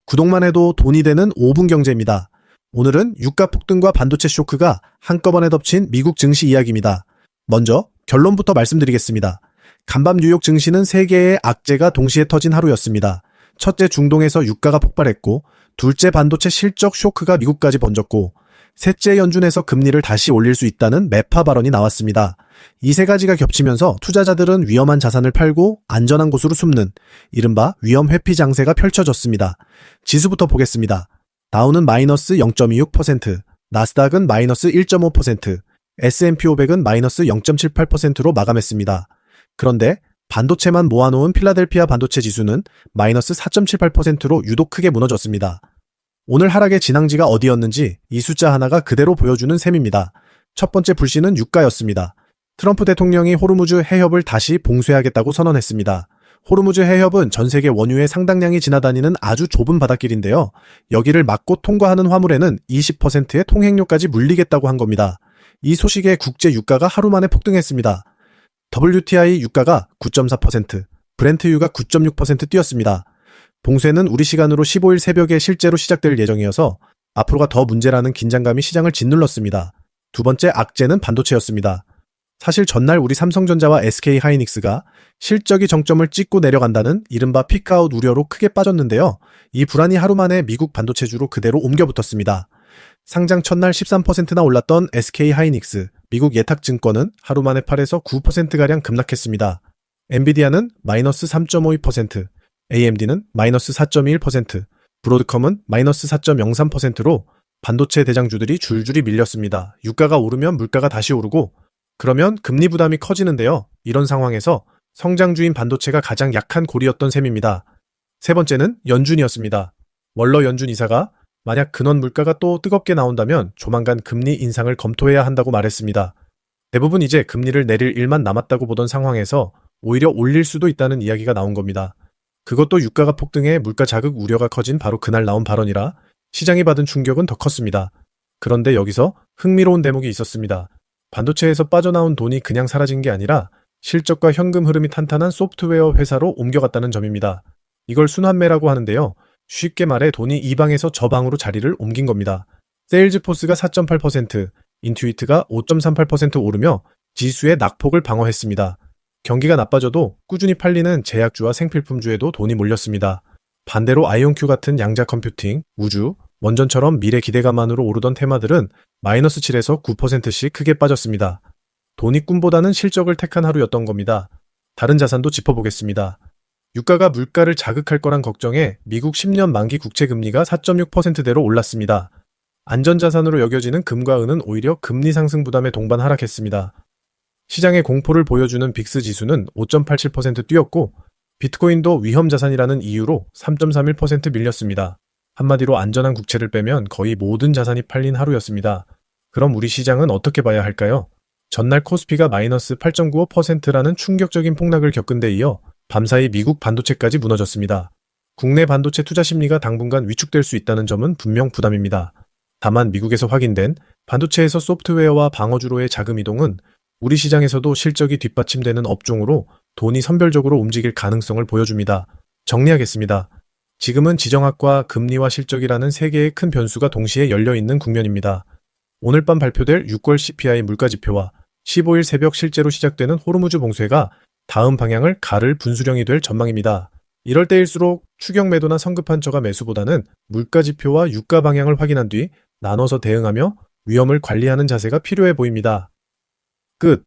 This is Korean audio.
구독만 해도 돈이 되는 5분 경제입니다. 오늘은 유가 폭등과 반도체 쇼크가 한꺼번에 덮친 미국 증시 이야기입니다. 먼저 결론부터 말씀드리겠습니다. 간밤 뉴욕 증시는 3개의 악재가 동시에 터진 하루였습니다. 첫째, 중동에서 유가가 폭발했고, 둘째, 반도체 실적 쇼크가 미국까지 번졌고, 셋째, 연준에서 금리를 다시 올릴 수 있다는 매파 발언이 나왔습니다. 이 세 가지가 겹치면서 투자자들은 위험한 자산을 팔고 안전한 곳으로 숨는 이른바 위험 회피 장세가 펼쳐졌습니다. 지수부터 보겠습니다. 다우는 마이너스 0.26%, 나스닥은 마이너스 1.5%, S&P 500은 마이너스 0.78%로 마감했습니다. 그런데 반도체만 모아놓은 필라델피아 반도체 지수는 마이너스 4.78%로 유독 크게 무너졌습니다. 오늘 하락의 진앙지가 어디였는지 이 숫자 하나가 그대로 보여주는 셈입니다. 첫 번째 불씨는 유가였습니다. 트럼프 대통령이 호르무즈 해협을 다시 봉쇄하겠다고 선언했습니다. 호르무즈 해협은 전 세계 원유의 상당량이 지나다니는 아주 좁은 바닷길인데요. 여기를 막고 통과하는 화물에는 20%의 통행료까지 물리겠다고 한 겁니다. 이 소식에 국제 유가가 하루 만에 폭등했습니다. WTI 유가가 9.4%, 브렌트유가 9.6% 뛰었습니다. 봉쇄는 우리 시간으로 15일 새벽에 실제로 시작될 예정이어서 앞으로가 더 문제라는 긴장감이 시장을 짓눌렀습니다. 두 번째 악재는 반도체였습니다. 사실 전날 우리 삼성전자와 SK하이닉스가 실적이 정점을 찍고 내려간다는 이른바 피크아웃 우려로 크게 빠졌는데요. 이 불안이 하루 만에 미국 반도체주로 그대로 옮겨붙었습니다. 상장 첫날 13%나 올랐던 SK하이닉스, 미국 예탁증권은 하루 만에 8에서 9%가량 급락했습니다. 엔비디아는 마이너스 3.52%, AMD는 마이너스 4.21%, 브로드컴은 마이너스 4.03%로 반도체 대장주들이 줄줄이 밀렸습니다. 유가가 오르면 물가가 다시 오르고 그러면 금리 부담이 커지는데요. 이런 상황에서 성장주인 반도체가 가장 약한 고리였던 셈입니다. 세 번째는 연준이었습니다. 월러 연준 이사가 만약 근원 물가가 또 뜨겁게 나온다면 조만간 금리 인상을 검토해야 한다고 말했습니다. 대부분 이제 금리를 내릴 일만 남았다고 보던 상황에서 오히려 올릴 수도 있다는 이야기가 나온 겁니다. 그것도 유가가 폭등해 물가 자극 우려가 커진 바로 그날 나온 발언이라 시장이 받은 충격은 더 컸습니다. 그런데 여기서 흥미로운 대목이 있었습니다. 반도체에서 빠져나온 돈이 그냥 사라진 게 아니라 실적과 현금 흐름이 탄탄한 소프트웨어 회사로 옮겨갔다는 점입니다. 이걸 순환매라고 하는데요. 쉽게 말해 돈이 이 방에서 저 방으로 자리를 옮긴 겁니다. 세일즈포스가 4.8%, 인투이트가 5.38% 오르며 지수의 낙폭을 방어했습니다. 경기가 나빠져도 꾸준히 팔리는 제약주와 생필품주에도 돈이 몰렸습니다. 반대로 아이온큐 같은 양자 컴퓨팅, 우주, 원전처럼 미래 기대감만으로 오르던 테마들은 마이너스 7에서 9%씩 크게 빠졌습니다. 돈이 꿈보다는 실적을 택한 하루였던 겁니다. 다른 자산도 짚어보겠습니다. 유가가 물가를 자극할 거란 걱정에 미국 10년 만기 국채금리가 4.6%대로 올랐습니다. 안전자산으로 여겨지는 금과 은은 오히려 금리 상승 부담에 동반 하락했습니다. 시장의 공포를 보여주는 빅스 지수는 5.87% 뛰었고 비트코인도 위험자산이라는 이유로 3.31% 밀렸습니다. 한마디로 안전한 국채를 빼면 거의 모든 자산이 팔린 하루였습니다. 그럼 우리 시장은 어떻게 봐야 할까요? 전날 코스피가 마이너스 8.95%라는 충격적인 폭락을 겪은 데 이어 밤사이 미국 반도체까지 무너졌습니다. 국내 반도체 투자 심리가 당분간 위축될 수 있다는 점은 분명 부담입니다. 다만 미국에서 확인된 반도체에서 소프트웨어와 방어주로의 자금 이동은 우리 시장에서도 실적이 뒷받침되는 업종으로 돈이 선별적으로 움직일 가능성을 보여줍니다. 정리하겠습니다. 지금은 지정학과 금리와 실적이라는 세 개의 큰 변수가 동시에 열려있는 국면입니다. 오늘 밤 발표될 6월 CPI 물가지표와 15일 새벽 실제로 시작되는 호르무즈 봉쇄가 다음 방향을 가를 분수령이 될 전망입니다. 이럴 때일수록 추격 매도나 성급한 저가 매수보다는 물가지표와 유가 방향을 확인한 뒤 나눠서 대응하며 위험을 관리하는 자세가 필요해 보입니다. 끝.